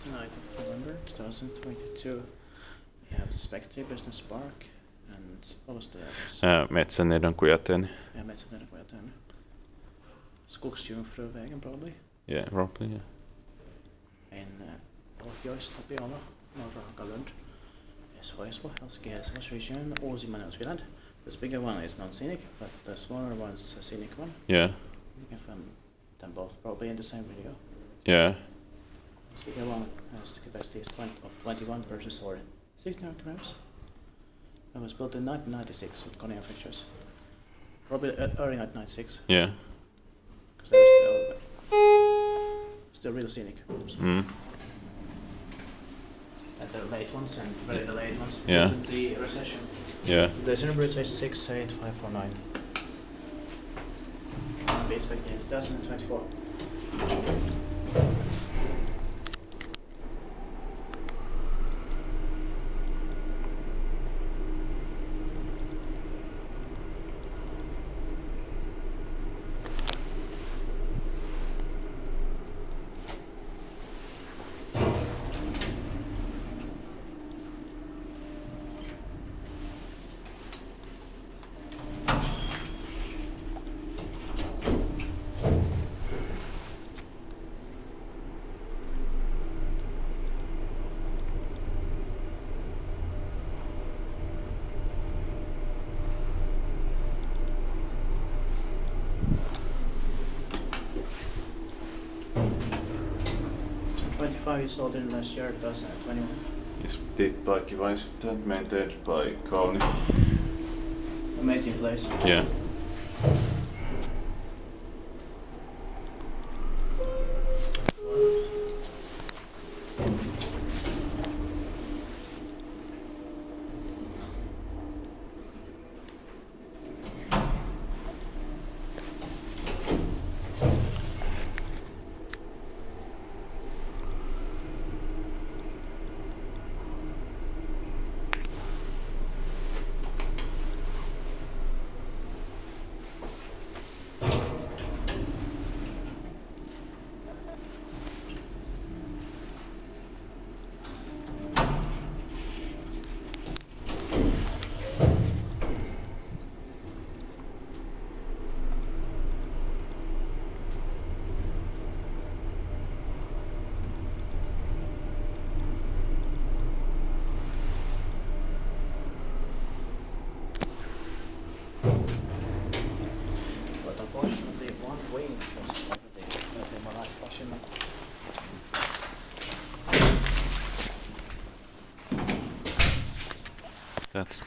29th of November 2022. We have Spectre Business Park and what was the others? Metsänneidonkuja 10. Yeah, Metsänneidonkuja 10. Skogsjungfruvägen probably. Yeah, probably, yeah. In Pohjois-Tapiola, norra Hagalund. Espoo, Helsinki region, Uusimaa, Finland. This bigger one is non-scenic, but the smaller one is a scenic one. Yeah. You can find them both probably in the same video. Yeah. This bigger one has the capacity of 21 person story, 1600 grams. It was built in 1996 with Kone fixtures. Probably early 1996. Yeah. Because they were still real scenic. Mm. And the late ones and very delayed ones Yeah. due to the recession. Yeah. The senior bridge is 68549. I'll be expecting in 2024. Years old in last year, 2021. Is this device maintained by Kone? Amazing place. Yeah. But unfortunately, one wing was already my last question. That's